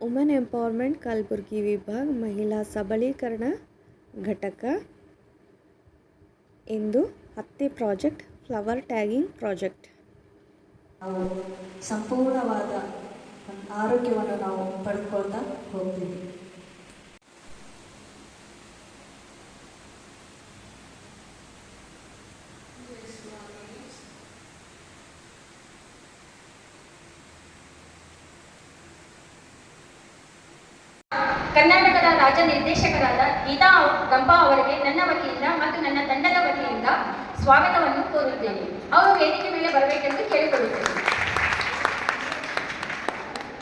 Women empowerment Kalaburagi ವಿಭಾಗ ಮಹಿಳಾ ಸಬಲೀಕರಣ ಘಟಕ ಇಂದು ಹತ್ತಿ ಪ್ರಾಜೆಕ್ಟ್ ಫ್ಲವರ್ ಟ್ಯಾಗಿಂಗ್ ಪ್ರಾಜೆಕ್ಟ್. ನಾವು ಸಂಪೂರ್ಣವಾದ ಆರೋಗ್ಯವನ್ನು ನಾವು ಪಡ್ಕೊಳ್ತಾ ಹೋಗ್ತೀವಿ. ಕರ್ನಾಟಕದ ರಾಜ್ಯ ನಿರ್ದೇಶಕರಾದ ಗೀತಾ ಗಂಪಾ ಅವರಿಗೆ ನನ್ನ ವತಿಯಿಂದ ಮತ್ತು ನನ್ನ ತಂಡದ ವತಿಯಿಂದ ಸ್ವಾಗತವನ್ನು ಕೋರುತ್ತೇನೆ. ಅವರು ವೇದಿಕೆ ಮೇಲೆ ಬರಬೇಕೆಂದು ಕೇಳಿಕೊಳ್ಳುತ್ತೇನೆ.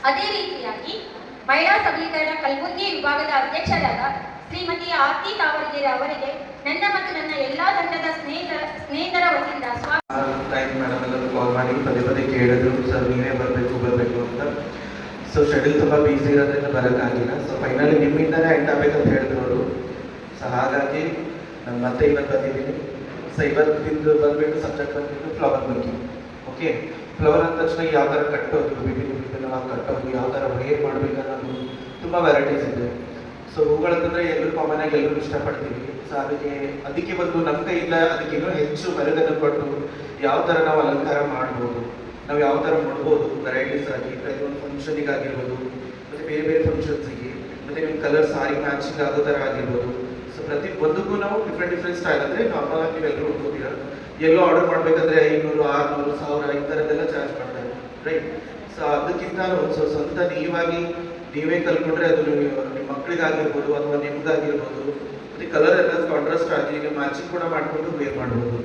ಅದೇ ರೀತಿಯಾಗಿ ಮಹಿಳಾ ಸಬಲೀಕರಣ ಕಲಬುರಗಿ ವಿಭಾಗದ ಅಧ್ಯಕ್ಷರಾದ ಶ್ರೀಮತಿ ಆರ್ತಿ ತಾವರ್ಗೆರೆ ಅವರಿಗೆ ನನ್ನ ಮತ್ತು ನನ್ನ ಎಲ್ಲಾ ತಂಡದ ಸ್ನೇಹಿತರ ವತಿಯಿಂದ ಸ್ವಾಗತ. ಕಾಲ್ ಮಾಡಿ ಪದೇ ಪದೇ ಕೇಳಿದ್ರು, ಸರ್ ನೀವೇ ಬರಬೇಕು ಅಂತ. ಸೊ ಶೆಡ್ಯೂಲ್ ತುಂಬ ಬಿಸಿ ಇರೋದ್ರಿಂದ ಬರೋಕ್ಕಾಗಿಲ್ಲ. ಸೊ ಫೈನಲಿ ನಿಮ್ಮಿಂದನೇ ಎಂಡ್ ಆಗಬೇಕಂತ ಹೇಳಿದ್ರು ಅವರು. ಸೊ ಹಾಗಾಗಿ ನಾನು ಮತ್ತೆ ಇವತ್ತು ಬಂದಿದ್ದೀನಿ. ಸೊ ಇವತ್ತಿಂದು ಬಂದುಬಿಟ್ಟು ಸಬ್ಜೆಕ್ಟ್ ಬಂದುಬಿಟ್ಟು ಫ್ಲವರ್ ಬಗ್ಗೆ. ಓಕೆ, ಫ್ಲವರ್ ಅಂದ ತಕ್ಷಣ ಯಾವ ಥರ ಕಟ್ಟೋದು, ಬಿಬಿನ ನಾವು ಕಟ್ಟೋದು, ಯಾವ ಥರ ವೇರ್ ಮಾಡಬೇಕನ್ನೋದು ತುಂಬ ವೆರೈಟೀಸ್ ಇದೆ. ಸೊ ಹೂಗಳಂತಂದರೆ ಎಲ್ಲರೂ ಕಾಮನ್ ಆಗಿ ಎಲ್ಲರೂ ಇಷ್ಟಪಡ್ತೀವಿ. ಸೊ ಅದಕ್ಕೆ ಬಂದು ನಮ್ಮ ಕೈಯಿಂದ ಅದಕ್ಕೆ ಇನ್ನೂ ಹೆಚ್ಚು ಮೆರುಗನ್ನು ಕೊಟ್ಟು ಯಾವ ಥರ ನಾವು ಅಲಂಕಾರ ಮಾಡ್ಬೋದು, ನಾವು ಯಾವ ಥರ ಮಾಡ್ಬೋದು ವೆರೈಟೀಸ್ ಆಗಿ, ಒಂದು ಫಂಕ್ಷನಿಗಾಗಿರ್ಬೋದು, ಮತ್ತು ಬೇರೆ ಬೇರೆ ಫಂಕ್ಷನ್ಸಿಗೆ, ಮತ್ತು ನಿಮ್ಮ ಕಲರ್ ಸಾರಿ ಮ್ಯಾಚಿಂಗ್ ಆಗೋ ಥರ ಆಗಿರ್ಬೋದು. ಸೊ ಪ್ರತಿ ಒಂದಕ್ಕೂ ನಾವು ಡಿಫ್ರೆಂಟ್ ಸ್ಟೈಲ್, ಅಂದರೆ ನಾರ್ಮಲ್ ಆಗಿ ನೀವೆಲ್ಲರೂ ಹುಡ್ಕೋತೀರ, ಎಲ್ಲೋ ಆರ್ಡರ್ ಮಾಡಬೇಕಂದ್ರೆ 500, 600, 1000 ಈ ಥರದ್ದೆಲ್ಲ ಚಾರ್ಜ್ ಮಾಡ್ತಾರೆ, ರೈಟ್? ಸೊ ಅದಕ್ಕಿಂತ ಸೊ ಸ್ವಂತ ನೀವೇ ಕಲ್ತ್ಕೊಂಡ್ರೆ ಅದು ನಿಮ್ಮ ಮಕ್ಕಳಿಗಾಗಿರ್ಬೋದು ಅಥವಾ ನಿಮ್ಗಾಗಿರ್ಬೋದು, ಮತ್ತು ಕಲರ್ ಎಲ್ಲ ಕಾಂಟ್ರಾಸ್ಟ್ ಆಗಿ ನೀವು ಮ್ಯಾಚಿಂಗ್ ಕೂಡ ಮಾಡಿಕೊಂಡು ವೇರ್ ಮಾಡ್ಬೋದು.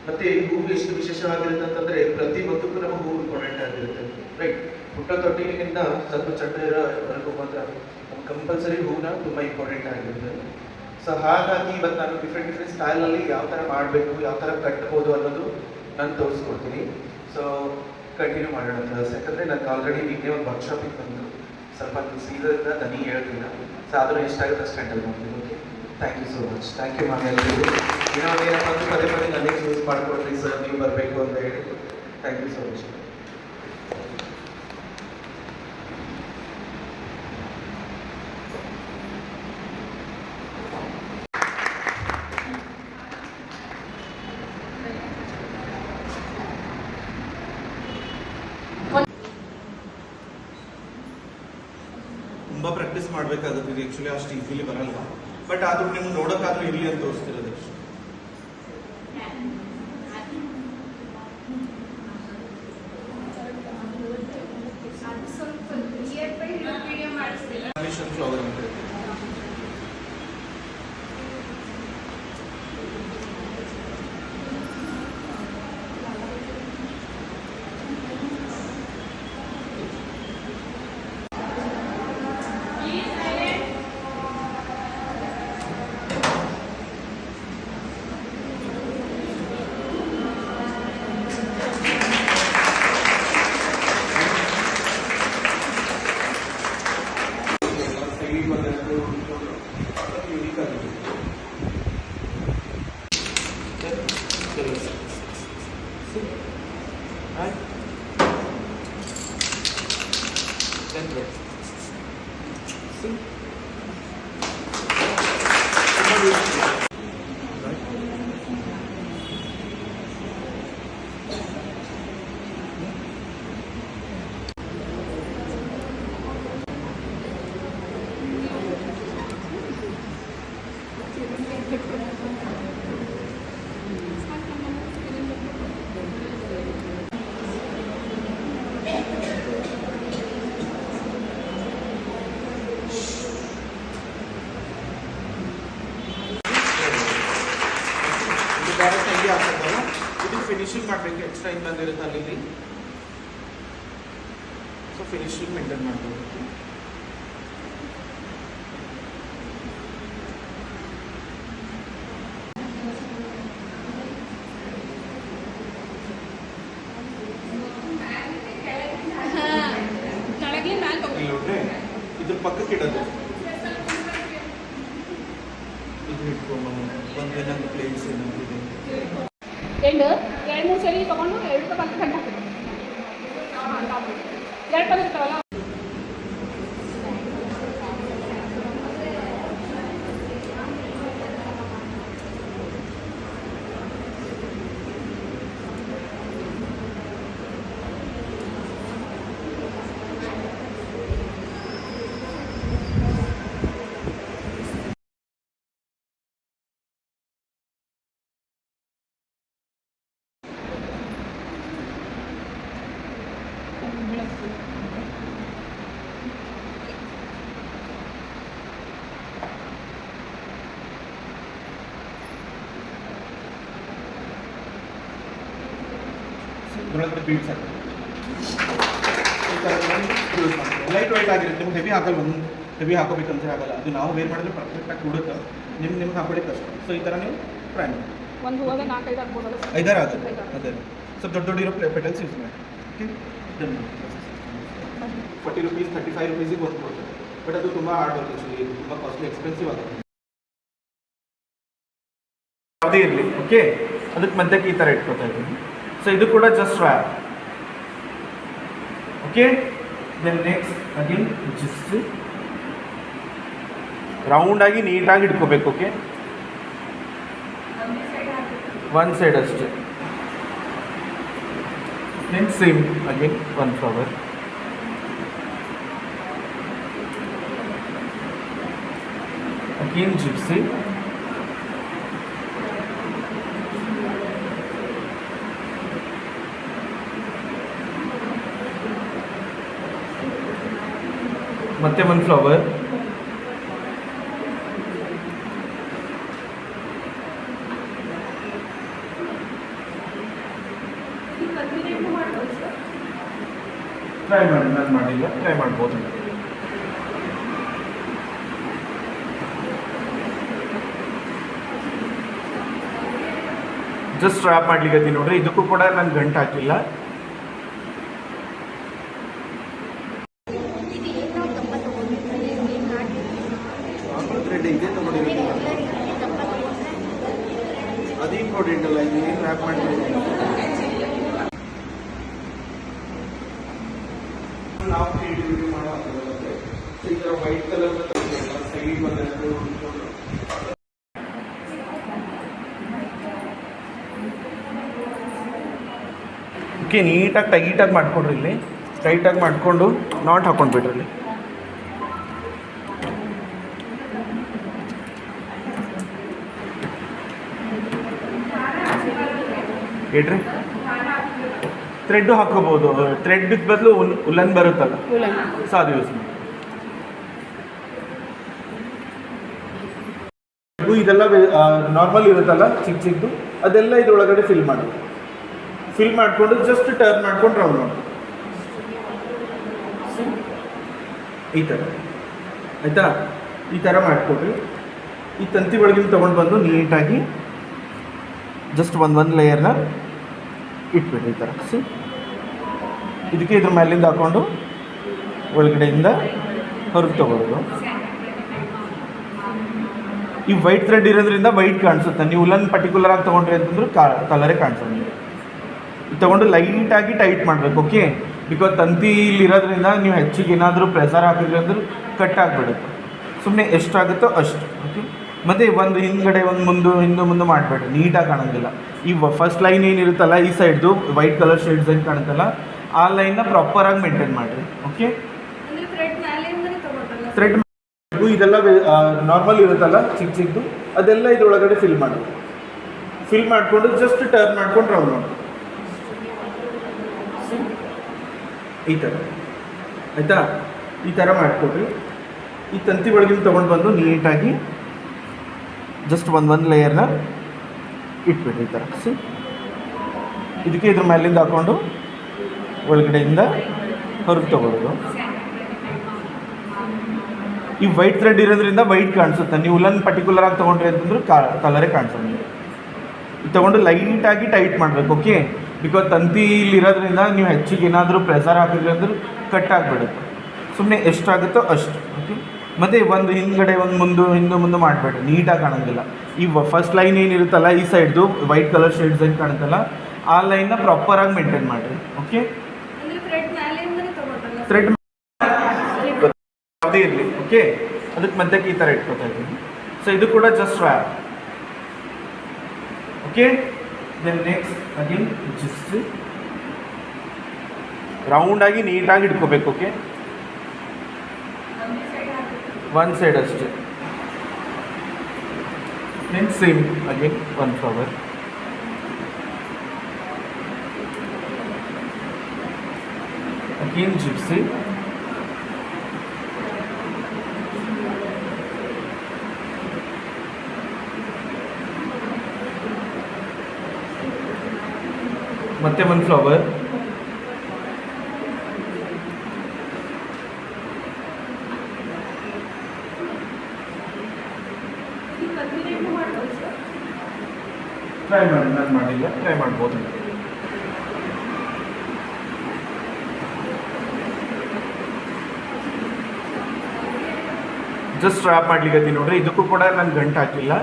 ಮತ್ತು ಈ ಹೂವು ಎಷ್ಟು ವಿಶೇಷವಾಗಿರುತ್ತೆ ಅಂತಂದರೆ ಪ್ರತಿ ಒಂದಕ್ಕೂ ನಮಗೆ ಹೂವು ಇಂಪಾರ್ಟೆಂಟ್ ಆಗಿರುತ್ತೆ, ರೈಟ್? ಪುಟ್ಟ ತೊಟ್ಟಿಲಿನಿಂದ ಸ್ವಲ್ಪ ಚಟ್ಟವರೆಗೂ ಮಾತ್ರ ನಮ್ಗೆ ಕಂಪಲ್ಸರಿ ಹೂವನ್ನ ತುಂಬ ಇಂಪಾರ್ಟೆಂಟ್ ಆಗಿರುತ್ತೆ. ಸೊ ಹಾಗಾಗಿ ಇವತ್ತು ನಾನು ಡಿಫ್ರೆಂಟ್ ಸ್ಟೈಲಲ್ಲಿ ಯಾವ ಥರ ಮಾಡಬೇಕು, ಯಾವ ಥರ ಕಟ್ಬೋದು ಅನ್ನೋದು ನಾನು ತೋರಿಸ್ಕೊಡ್ತೀನಿ. ಸೊ ಕಂಟಿನ್ಯೂ ಮಾಡೋಣ ಕ್ಲಾಸ್. ಯಾಕಂದರೆ ನನಗೆ ಆಲ್ರೆಡಿ ನಿನ್ನೆ ಒಂದು ವರ್ಕ್ಶಾಪಿಗೆ ಬಂದು ಸ್ವಲ್ಪ ಸೀದರಿಂದ ದನಿ ಹೇಳ್ತಿಲ್ಲ. ಸೊ ಆದರೂ ಎಷ್ಟಾಗುತ್ತೆ ಅಷ್ಟು ಹ್ಯಾಂಡಲ್ ಮಾಡ್ತೀನಿ. Okay, thank you so much. Thank you ma'am ಎಲ್ಲರಿಗೂ. ಏನಪ್ಪ ಅಂದ್ರೆ ಪದೇ ಪದೇ ನನಗೆ ಚೂಸ್ ಮಾಡಿಕೊಡ್ರಿ ಸರ್, ನೀವು ಬರಬೇಕು ಅಂತ ಹೇಳಿ. Thank you so much. ತುಂಬ ಪ್ರಾಕ್ಟೀಸ್ ಮಾಡಬೇಕಾಗುತ್ತೆ. ಇದು ಆ್ಯಕ್ಚುಲಿ ಅಷ್ಟು ಈಸಿಲಿ ಬರಲ್ಲ, ಬಟ್ ಆದ್ರೂ ನಿಮ್ಗೆ ನೋಡೋಕ್ಕಾದ್ರೂ ಇರಲಿ ಅಂತ ತೋರಿಸ್ತಿರೋದು ಅಷ್ಟೇ. ಫ್ಲವರ್ ಅಂತ ಡೈರೆಕ್ಟ್ ಆಗಿ ಹಾಕೋದಲ್ಲ, ಇದಕ್ಕೆ ಫಿನಿಶಿಂಗ್ ಮಾಡಬೇಕು. ಎಕ್ಸ್ಟ್ರಾ ಇನ್ನು ಬಂದಿರುತ್ತೆ ಅಲ್ಲಿ. ಸೊ ಫಿನಿಶಿಂಗ್ ಮೇಂಟೈನ್ ಮಾಡಬೇಕು. ಇದ್ರ ಪಕ್ಕಕ್ಕೆ ಇಡೋದು, ಇದು ಇಟ್ಕೊಂಡು ಒಂದು ನನ್ನ ಪ್ಲೇಟ್ಸ್ ಏನಾಗಿದೆ ಎರಡು ಮೂರು ಸರಿ ತೊಗೊಂಡು ಎರಡು ಪಕ್ಕ ಗಂಟೆ ಹಾಕಬೇಕು. ಎರಡು ಪದ ಇರ್ತಾವಲ್ಲ ಬೇಕಾಗುತ್ತೆ ಬೀಡ್ಸ್ ಅಂತ ಈ ಥರ ಯೂಸ್ ಮಾಡ್ತೀವಿ. ಲೈಟ್ ವೈಟ್ ಆಗಿರುತ್ತೆ, ನಿಮ್ಗೆ ಹೆವಿ ಆಗಲ್ಲ, ಒಂದು ಹೆವಿ ಹಾಕೋಬೇಕಂತ ಆಗಲ್ಲ, ಅದು ನಾವು ವೇರ್ ಮಾಡಿದ್ರೆ ಪರ್ಫೆಕ್ಟಾಗಿ ಕೊಡುತ್ತೆ, ನಿಮ್ಗೆ ಹಾಕೊಳ್ಳಿಕ್ಕೆ ಕಷ್ಟ. ಸೊ ಈ ಥರ ನೀವು ಟ್ರೈ ಮಾಡಿ. ಒಂದು ಹೂವಾಗ 4-5 ಆಗ್ಬೋದಲ್ಲ ಸರ್? 5 ಆಗುತ್ತೆ ಅದೇ ಸ್ವಲ್ಪ ದೊಡ್ಡ ದೊಡ್ಡ ಇರೋ ಪೆಟಲ್ಸ್ ಯೂಸ್ ಮಾಡಿ. Okay, done. 40 ರುಪೀಸ್ 35 ರುಪೀಸಿಗೆ ಒಂದು ಕೊಡ್ತಾರೆ, ಬಟ್ ಅದು ತುಂಬ ಹಾರ್ಡ್ ವರ್ಕ್, ಆ್ಯಕ್ಚುಲಿ ತುಂಬ ಕಾಸ್ಟ್ಲಿ ಎಕ್ಸ್ಪೆನ್ಸಿವ್ ಆಗುತ್ತೆ. ಯಾವುದೇ ಇರಲಿ, ಓಕೆ, ಅದಕ್ಕೆ ಮಧ್ಯಕ್ಕೆ ಈ ಥರ ಇಟ್ಕೊತಾ ಇದ್ದೀನಿ. ಸೊ ಇದು ಕೂಡ just swap. Okay, then next again just ರೌಂಡಾಗಿ ನೀಟಾಗಿ ಇಟ್ಕೋಬೇಕು. ಓಕೆ, ಒನ್ ಸೈಡ್ ಅಷ್ಟೇ. Then same again one flower. Again gypsy. ಮತ್ತೆ ಒಂದು ಫ್ಲವರ್. ಟ್ರೈ ಮಾಡಿ, ನಾನು ಮಾಡಿಲ್ಲ, ಟ್ರೈ ಮಾಡ್ಬೋದು. ಜಸ್ಟ್ ಸ್ಟ್ರಾಪ್ ಮಾಡ್ಲಿಕ್ಕೆ ನೋಡ್ರಿ, ಇದಕ್ಕೂ ಕೂಡ ನಾನು ಗಂಟು ಹಾಕಿಲ್ಲ. ಇದೇ ತಗೊಂಡಿರೋದು ಅದು ಇಂಪಾರ್ಟೆಂಟ್ ಅಲ್ಲ, ಇದು ಏನು ರ್ಯಾಪ್ ಮಾಡ್ತೀವಿ ನಾವು ಕ್ರಿಯೇಟಿವಿಟಿ ಮಾಡೋ ಈ ಥರ ವೈಟ್ ಕಲರ್ ಸೈಡ್ ಬಂದು ಓಕೆ, ನೀಟಾಗಿ ಟೈಟಾಗಿ ಮಾಡ್ಕೊಡ್ರಿ. ಇಲ್ಲಿ ಟೈಟಾಗಿ ಮಾಡಿಕೊಂಡು ನಾಟ್ ಹಾಕೊಂಡ್ಬಿಡ್ರಿ. ಇಲ್ಲಿ ಹೇಳ್ರಿ, ಥ್ರೆಡ್ಡು ಹಾಕೋಬೋದು, ಥ್ರೆಡ್ ಬದಲು ಉಲ್ಲನ್ ಬರುತ್ತಲ್ಲ, ಸೊ ಅದು ಯೂಸ್ ಮಾಡಿ. ಇದೆಲ್ಲ ನಾರ್ಮಲ್ ಇರುತ್ತಲ್ಲ ಚಿಕ್ಕ ಚಿಕ್ಕದು, ಅದೆಲ್ಲ ಇದ್ರೊಳಗಡೆ ಫಿಲ್ ಮಾಡಿ, ಫಿಲ್ ಮಾಡಿಕೊಂಡು ಜಸ್ಟ್ ಟರ್ನ್ ಮಾಡ್ಕೊಂಡು ರೌಂಡ್ ಮಾಡಿ ಈ ಥರ, ಆಯಿತಾ? ಈ ಥರ ಮಾಡಿಕೊಡ್ರಿ. ಈ ತಂತಿ ಒಳಗಿನ ತೊಗೊಂಡು ಬಂದು ನೀಟಾಗಿ ಜಸ್ಟ್ ಒಂದು ಲೇಯರ್ನ ಇಟ್ಬಿಡ್ರಿ ಈ ಥರ. ಸಿ, ಇದಕ್ಕೆ ಇದ್ರ ಮೇಲಿಂದ ಹಾಕ್ಕೊಂಡು ಒಳಗಡೆಯಿಂದ ಹೊರಗೆ ತೊಗೊಳ್ಳೋದು. ಈ ವೈಟ್ ಥ್ರೆಡ್ ಇರೋದ್ರಿಂದ ವೈಟ್ ಕಾಣಿಸುತ್ತೆ, ನೀವು ಉಲ್ಲನ್ ಪರ್ಟಿಕ್ಯುಲರ್ ಆಗಿ ತೊಗೊಂಡ್ರಿ ಅಂತಂದ್ರೆ ಕಲರೇ ಕಾಣಿಸೋದು. ಇದು ತೊಗೊಂಡು ಲೈಟಾಗಿ ಟೈಟ್ ಮಾಡಬೇಕು. ಓಕೆ, ಬಿಕಾಸ್ ತಂತಿ ಇಲ್ಲಿರೋದ್ರಿಂದ ನೀವು ಹೆಚ್ಚಿಗೆ ಏನಾದರೂ ಪ್ರೆಸರ್ ಹಾಕಿದ್ರಿ ಅಂದ್ರೆ ಕಟ್ ಆಗಿಬಿಡುತ್ತೆ. ಸುಮ್ಮನೆ ಎಷ್ಟಾಗುತ್ತೋ ಅಷ್ಟು. ಓಕೆ, ಮತ್ತು ಒಂದು ಹಿಂದ್ಗಡೆ ಒಂದು ಮುಂದೆ ಮಾಡಬೇಡ್ರಿ, ನೀಟಾಗಿ ಕಾಣೋಂಗಿಲ್ಲ. ಈ ಫಸ್ಟ್ ಲೈನ್ ಏನಿರುತ್ತಲ್ಲ ಈ ಸೈಡ್ದು ವೈಟ್ ಕಲರ್ ಶೇಡ್ಸ್ ಏನು ಕಾಣುತ್ತಲ್ಲ ಆ ಲೈನ್ನ ಪ್ರಾಪರಾಗಿ ಮೇಂಟೈನ್ ಮಾಡಿರಿ. ಓಕೆ, ಥ್ರೆಡ್ ಇದೆಲ್ಲ ನಾರ್ಮಲ್ ಇರುತ್ತಲ್ಲ ಚಿಕ್ಕ ಚಿಕ್ಕದು, ಅದೆಲ್ಲ ಇದ್ರೊಳಗಡೆ ಫಿಲ್ ಮಾಡಿ, ಫಿಲ್ ಮಾಡಿಕೊಂಡು ಜಸ್ಟ್ ಟರ್ನ್ ಮಾಡ್ಕೊಂಡು ರೌಂಡ್ ಮಾಡಿ ಈ ಥರ, ಆಯಿತಾ? ಈ ಥರ ಮಾಡಿಕೊಡ್ರಿ. ಈ ತಂತಿ ಒಳಗಿನ ತೊಗೊಂಡು ಬಂದು ನೀಟಾಗಿ ಜಸ್ಟ್ ಒಂದು ಲೇಯರ್ನ ಇಟ್ಬಿಡ್ರಿ ಈ ಥರ. ಸಿ, ಇದಕ್ಕೆ ಇದ್ರ ಮೇಲಿಂದ ಹಾಕ್ಕೊಂಡು ಒಳಗಡೆಯಿಂದ ಹೊರಗೆ ತೊಗೊಳ್ಳೋದು. ಈ ವೈಟ್ ಥ್ರೆಡ್ ಇರೋದ್ರಿಂದ ವೈಟ್ ಕಾಣಿಸುತ್ತೆ, ನೀವು ಉಲ್ಲನ್ ಪರ್ಟಿಕ್ಯುಲರ್ ಆಗಿ ತೊಗೊಂಡ್ರಿ ಅಂತಂದ್ರೆ ಕಲರೇ ಕಾಣಿಸೋದು. ಇದು ತೊಗೊಂಡು ಲೈಟಾಗಿ ಟೈಟ್ ಮಾಡಬೇಕು. ಓಕೆ, ಬಿಕಾಸ್ ತಂತಿ ಇಲ್ಲಿರೋದ್ರಿಂದ ನೀವು ಹೆಚ್ಚಿಗೆ ಏನಾದರೂ ಪ್ರೆಸರ್ ಹಾಕಿದ್ರಿ ಅಂದ್ರೆ ಕಟ್ ಆಗಿಬಿಡುತ್ತೆ. ಸುಮ್ಮನೆ ಎಷ್ಟಾಗುತ್ತೋ ಅಷ್ಟು. ಓಕೆ, ಮತ್ತು ಒಂದು ಹಿಂದ್ಗಡೆ ಒಂದು ಮುಂದೆ ಮಾಡಬೇಡ್ರಿ, ನೀಟಾಗಿ ಕಾಣೋಂಗಿಲ್ಲ. ಈ ಫಸ್ಟ್ ಲೈನ್ ಏನಿರುತ್ತಲ್ಲ ಈ ಸೈಡ್ದು ವೈಟ್ ಕಲರ್ ಶೇಡ್ಸ್ ಏನು ಕಾಣುತ್ತಲ್ಲ ಆ ಲೈನ್ನ ಪ್ರಾಪರಾಗಿ ಮೇಂಟೈನ್ ಮಾಡಿರಿ. ಓಕೆ, ಥ್ರೆಡ್ ಯಾವುದೇ ಇರಲಿ. ಓಕೆ, ಅದಕ್ಕೆ ಮಧ್ಯಕ್ಕೆ ಈ ಥರ ಇಟ್ಕೊತಾ ಇದ್ದೀನಿ. ಸೊ ಇದು ಕೂಡ just swap. Okay, then next again just ರೌಂಡಾಗಿ ನೀಟಾಗಿ ಇಟ್ಕೋಬೇಕು. ಓಕೆ, ಒನ್ ಸೈಡ್ ಅಷ್ಟೇ. Then same again one flower. Again gypsy. ಮತ್ತೆ ಒಂದು ಫ್ಲವರ್. ಟ್ರೈ ಮಾಡಿ, ನಾನು ಮಾಡಿಲ್ಲ, ಟ್ರೈ ಮಾಡ್ಬೋದು. ಜಸ್ಟ್ ರ್ಯಾಪ್ ಮಾಡ್ಲಿಕ್ಕೆ ನೋಡ್ರಿ, ಇದಕ್ಕೂ ಕೂಡ ನಾನು ಗಂಟು ಹಾಕಿಲ್ಲ.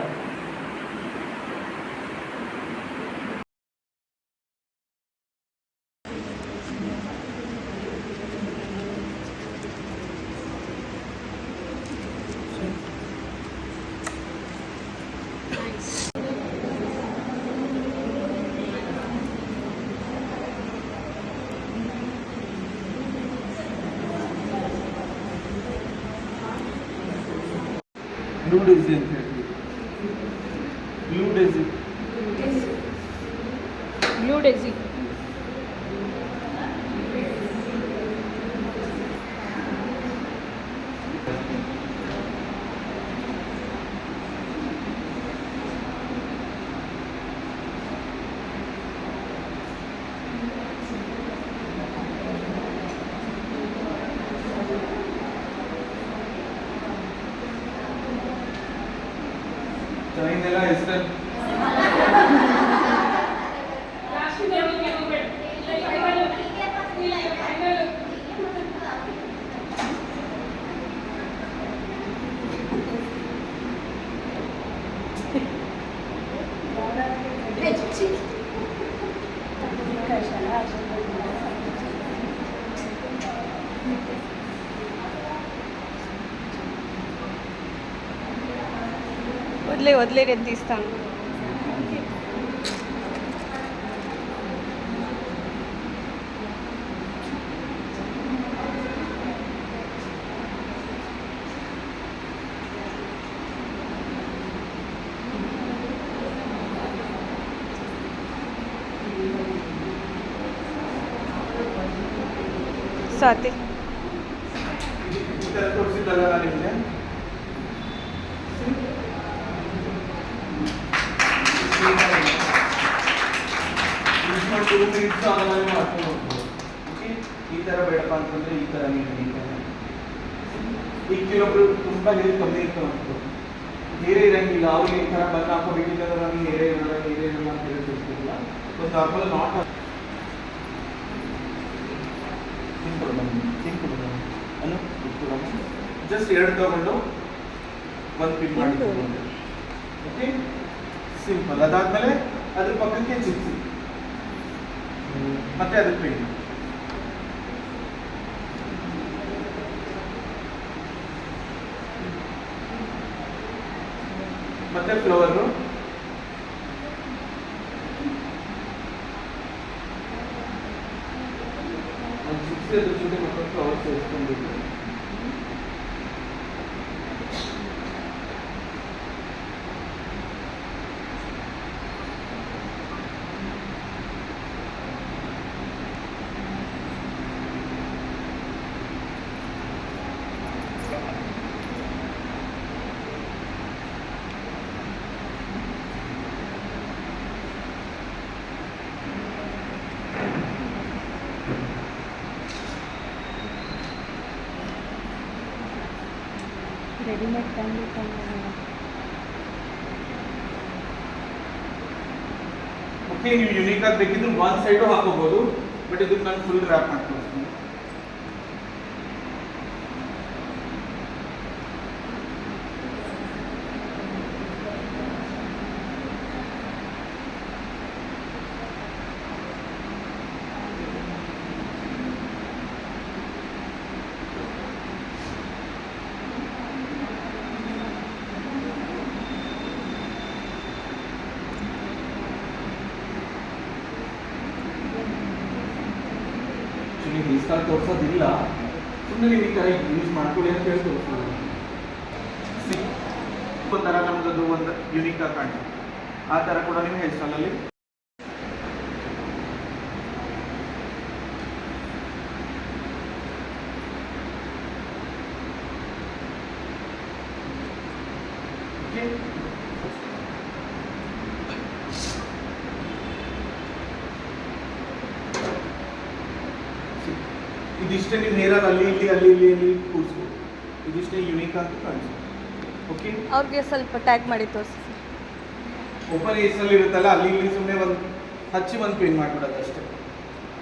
ಬ್ಲೂ ಡೇಸಿ ಅಂತ ಹೇಳ್ತೀವಿ. Blue Desi, blue Desi. ಚೆನ್ನಾಗಿದೆಲ್ಲ ಹೆಸರು. వదిలేరు తీస్తాను. ಸ್ವಾತಿ ತೋರಿಸಿದ್ದಲ್ಲ ನಿಮಗೆ. ಮಾಡ್ಕೊಂಡು ಹೋಗ್ಬೋದು. ಓಕೆ, ಈ ಥರ ಬೇಡಪ್ಪ ಅಂತಂದರೆ ಈ ಥರ ನೀರು ಈಗ ಕೆಲವೊಬ್ರು ತುಂಬ ನೀರು ಕಮ್ಮಿ ಇರ್ತಾವೆ, ನೀರೇ ಇರಂಗಿಲ್ಲ, ಅವ್ರಿಗೆ ಈ ಥರ ಬಂದು ಹಾಕೋಬೇಕಿದ್ರೆ ನಮಗೆ ನೀರೇ ಇರೋಲ್ಲ ಅಂತ ಹೇಳಿ ತಿಳಿಸ್ತಿಲ್ಲ. ಒಂದು ನಾರ್ಮಲ್ ನಾಟ್ ಜಸ್ಟ್ 2 ತಗೊಂಡು ಒಂದು ಪಿನ್ ಮಾಡಿ, ಓಕೆ, ಸಿಂಪಲ್. ಅದಾದ್ಮೇಲೆ ಅದ್ರ ಪಕ್ಕಕ್ಕೆ ಚಿಪ್ಸಿ ಮತ್ತೆ ಅದಕ್ಕೆ ಪಿನ್, ಮತ್ತೆ ಫ್ಲವರು, ಒಂದು ಚಿಪ್ಸಿ ಅದ್ರ ಜೊತೆ ಮತ್ತೆ ಫ್ಲವರ್ ಸೇರಿಸ್ಕೊಂಡಿದ್ದು. ರೆಡಿಮೇಡ್ ತಂದು ಓಕೆ, ನೀವು ಯುನೀಕ್ ಆಗಿ ಬೇಕಿದ್ರೆ ಒಂದು ಸೈಡು ಹಾಕೋಬಹುದು, ಬಟ್ ಇದಕ್ಕೆ ನಾನು ಫುಲ್ ರ್ಯಾಪ್ ಮಾಡ್ಕೊಳ್ತೀನಿ. ನೀವು ಈ ಸ್ಟಾರ್ ತೋರಿಸೋದಿಲ್ಲ, ಸುಮ್ಮನೆ ನೀವು ಈ ಥರ ಯೂಸ್ ಮಾಡ್ಕೊಳ್ಳಿ ಅಂತ ಹೇಳಿ ತೋರಿಸ್ಬೋದು. ಒಂಥರ ನಮ್ದು ಒಂದು ಯುನೀಕ್ ಆಗಿ ಕಾಣ್ತದೆ, ಆ ಥರ ಕೂಡ ನೀವು ಹೇರ್ ಸ್ಟೈಲಲ್ಲಿ ಇದಿಷ್ಟೇ ನಿಮ್ಮ ಹೇರಲ್ಲಿ ಅಲ್ಲಿ ಕೂರಿಸ್ಬೋದು. ಇದಿಷ್ಟೇ ಯುನೀಕ್ ಅಂತ ಕಾಣಿಸುತ್ತೆ. ಓಕೆ, ಅವ್ರಿಗೆ ಸ್ವಲ್ಪ ಟ್ಯಾಗ್ ಮಾಡಿ ತೋರಿಸಿ. ಓಪನ್ ಏಸಲ್ಲಿ ಇರುತ್ತಲ್ಲ ಅಲ್ಲಿ ಇಲ್ಲಿ ಸುಮ್ಮನೆ ಒಂದು ಹಚ್ಚಿ ಒಂದು ಪೇಂಟ್ ಮಾಡಿಬಿಡೋದು ಅಷ್ಟೇ,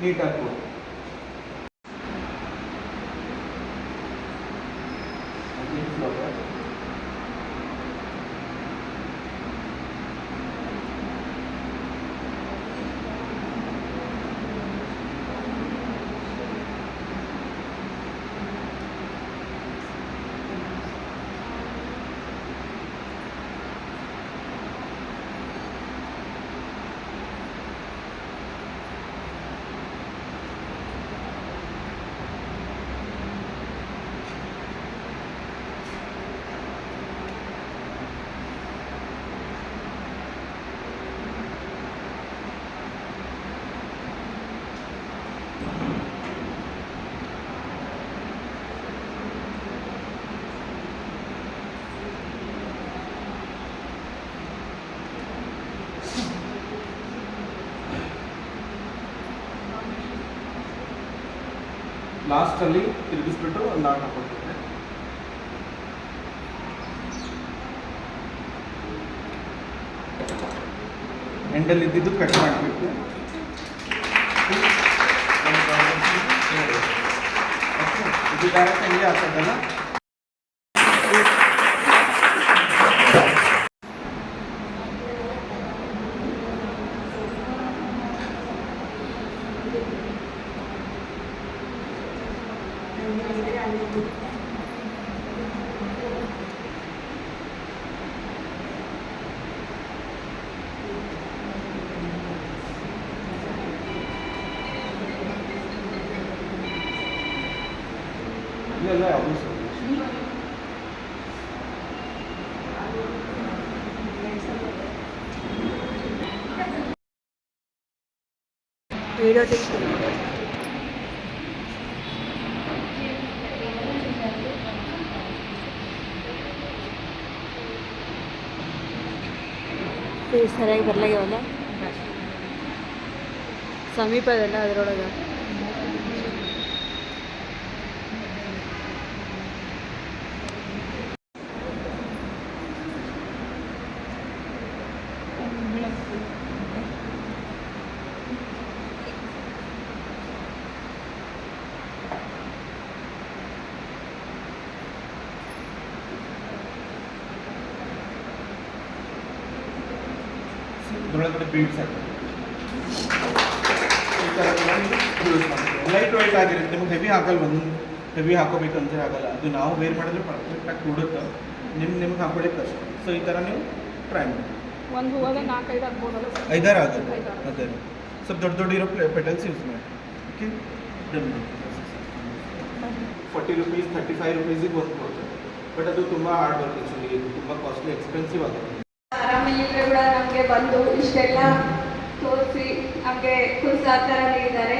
ನೀಟಾಗಿ ಕೊಡು. ಲಾಸ್ಟಲ್ಲಿ ತಿರುಗಿಸ್ಬಿಟ್ಟು ಒಂದು ನಾಟ್ ಹಾಕೊಳ್ತೇನೆ. ಎಂಡಲ್ಲಿ ಇದ್ದಿದ್ದು ಕಟ್ ಮಾಡಿಬಿಟ್ಟು ಇದು ಡೈರೆಕ್ಟ್ ಹಂಗೆ ಹಾಕೋದಲ್ಲ. ಇದೆಲ್ಲ ಯಾವುದು ವಿಡಿಯೋ ತೆಗಿತೀನಿ. ಸರಿಯಾಗಿ ಬರ್ಲಾಗ್ಯಾವಲ್ಲ ಸಮೀಪ ಅದೆಲ್ಲ ಅದರೊಳಗೆ. ಇದರೊಳಗಡೆ ಬೀಡ್ಸ್ ಹಾಕಿ ಈ ಥರ ಯೂಸ್ ಮಾಡ್ತೀವಿ. ಲೈಟ್ ವೈಟ್ ಆಗಿರುತ್ತೆ, ನಿಮ್ಗೆ ಹೆವಿ ಹಾಕಲ್ಲ, ಒಂದು ಹೆವಿ ಹಾಕೋಬೇಕಂತ ಆಗಲ್ಲ. ಅದು ನಾವು ವೇರ್ ಮಾಡಿದ್ರೆ ಪರ್ಫೆಕ್ಟಾಗಿ ಕೂಡುತ್ತೆ, ನಿಮ್ಗೆ ಹಾಕೊಳ್ಳೋಕೆ ಕಷ್ಟ. ಸೊ ಈ ಥರ ನೀವು ಟ್ರೈ ಮಾಡಿ. ಒಂದು ಹೂವದ 4-5 ಆಗ್ಬೋದಲ್ಲ ಸರ್? 5-6 ಆಗುತ್ತೆ. ಅದೇ ಸ್ವಲ್ಪ ದೊಡ್ಡ ದೊಡ್ಡ ಇರೋ ಪೆಟಲ್ಸ್ ಯೂಸ್ ಮಾಡಿ. Okay, done. 40 rupees 35 rupeesiಗೆ ಒಂದು ಕೊಡ್ತಾರೆ. ಬಟ್ ಅದು ತುಂಬ ಹಾರ್ಡ್ ವರ್ಕ್, ಆ್ಯಕ್ಚುಲಿ ಇದು ತುಂಬ ಕಾಸ್ಟ್ಲಿ, ಎಕ್ಸ್ಪೆನ್ಸಿವ್ ಆಗುತ್ತೆ. ಆರಾಮಲ್ಲಿದ್ರೆ ಕೂಡ ನಮಗೆ ಬಂದು ಇಷ್ಟೆಲ್ಲ ತೋರಿಸಿ ನಮಗೆ ಪ್ರೋತ್ಸಾಹ ಥರ ನೀಡಿದ್ದಾರೆ.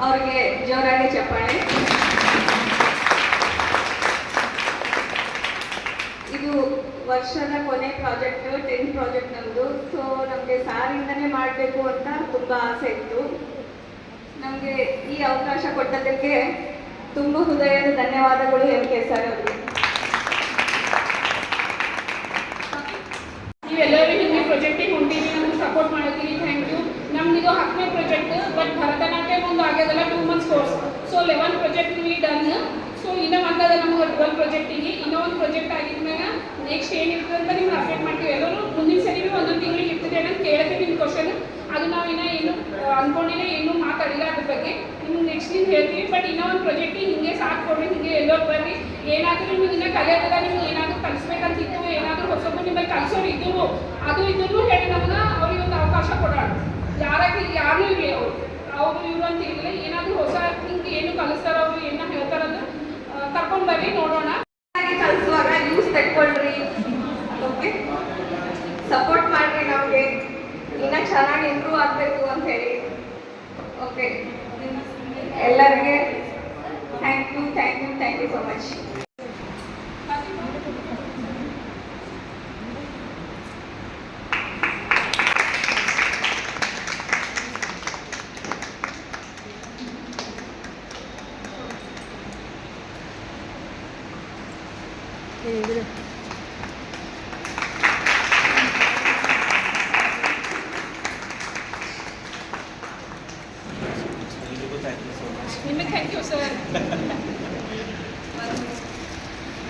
ಅವ್ರಿಗೆ ಜೋರಾಗಿ ಚಪ್ಪಾಳೆ. ಇದು ವರ್ಷದ ಕೊನೆ ಪ್ರಾಜೆಕ್ಟು, 10th ಪ್ರಾಜೆಕ್ಟ್ ನಮ್ಮದು. ಸೊ ನಮಗೆ ಸಾರಿಂದನೇ ಮಾಡಬೇಕು ಅಂತ ತುಂಬ ಆಸೆ ಇತ್ತು. ನಮಗೆ ಈ ಅವಕಾಶ ಕೊಟ್ಟದಕ್ಕೆ ತುಂಬ ಹೃದಯದ ಧನ್ಯವಾದಗಳು MK ಸರ್ ಅವರಿಗೆ. ನೀವೆಲ್ಲರೂ ಹಿಂಗೆ ಪ್ರಾಜೆಕ್ಟಿಗೆ ಹೊಂಟೀರಿ, ನಮ್ಗೆ ಸಪೋರ್ಟ್ ಮಾಡಿದ್ದೀರಿ, ಥ್ಯಾಂಕ್ ಯು. ನಮ್ದಿದು 10ನೇ ಪ್ರಾಜೆಕ್ಟ್, ಬಟ್ ಭರತನಾಟ್ಯ ಒಂದು ಆಗ್ಯದಲ್ಲ 2 months course. So 11 project we done. ಸೊ ಇನ್ನೂ ಒಂದದ ನಮ್ಗೆ 12 ಪ್ರಾಜೆಕ್ಟಿಗೆ ಇನ್ನೂ ಒಂದು ಪ್ರಾಜೆಕ್ಟ್ ಆಗಿದ್ಮ್ಯಾಗ ನೆಕ್ಸ್ಟ್ ಏನಿರ್ತದೆ ಅಂತ ನಿಮ್ಗೆ ಅಪ್ಡೇಟ್ ಮಾಡ್ತೀವಿ. ಎಲ್ಲರೂ ಮುಂದಿನ ಸರಿ ಒಂದೊಂದು ತಿಂಗಳಿಗೆ ಇರ್ತದೆ ಅಂತ ಕೇಳ್ತೀವಿ. ನಿಮ್ಮ ಕ್ವಶನ್ ಅದು ನಾವು ಇನ್ನೂ ಏನು ಅಂದ್ಕೊಂಡಿಲ್ಲ, ಏನೂ ಮಾತಾಡಿಲ್ಲ ಅದ್ರ ಬಗ್ಗೆ. ನಿಮ್ಗೆ ನೆಕ್ಸ್ಟ್ ದಿನ ಹೇಳ್ತೀವಿ. ಬಟ್ ಇನ್ನೂ ಒಂದು ಪ್ರಾಜೆಕ್ಟಿಗೆ ಹಿಂಗೆ ಸಾಕು ಕೊಡ್ರಿ, ಹಿಂಗೆ ಎಲ್ಲೋ ಬರ್ರಿ. ಏನಾದರೂ ನಿಮ್ಗೆ ಇನ್ನೂ ಕಲಿಯೋದಲ್ಲ, ನಿಮ್ಗೆ ಏನಾದರೂ ಕಲಿಸ್ಬೇಕಂತಿತ್ತು, ಏನಾದರೂ ಹೊಸದು ನಿಮ್ಮಲ್ಲಿ ಕಲಿಸೋರು ಇದ್ದರು, ಅದು ಇದ್ರೂ ಹೇಳಿ ನಮ್ಗೆ ಅವ್ರಿಗೆ ಒಂದು ಅವಕಾಶ ಕೊಡೋಣ. ಯಾರೂ ಇರಲಿ, ಅವರು ಇವರು ಅಂತ ಇರಲಿಲ್ಲ, ಏನಾದರೂ ಹೊಸ ಹಿಂಗೆ ಏನು ಕಲಿಸ್ತಾರೋ ಅವರು ಏನೋ ಹೇಳ್ತಾರಂದ್ರೆ ಕರ್ಕೊಂಡು ಬರ್ರಿ, ನೋಡೋಣ. ಕಲಿಸುವಾಗ ಯೂಸ್ ತಗೊಳ್ರಿ, ಓಕೆ, ಸಪೋರ್ಟ್ ಮಾಡಿರಿ, ನಮಗೆ ಇನ್ನೂ ಚೆನ್ನಾಗಿ ಇಂಪ್ರೂವ್ ಆಗಬೇಕು ಅಂತ ಹೇಳಿ. ಓಕೆ, ಎಲ್ಲರಿಗೆ thank you so much.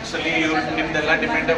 Actually ಇವ್ರು ನಿಮ್ದೆಲ್ಲ ಡಿಪೆಂಡ್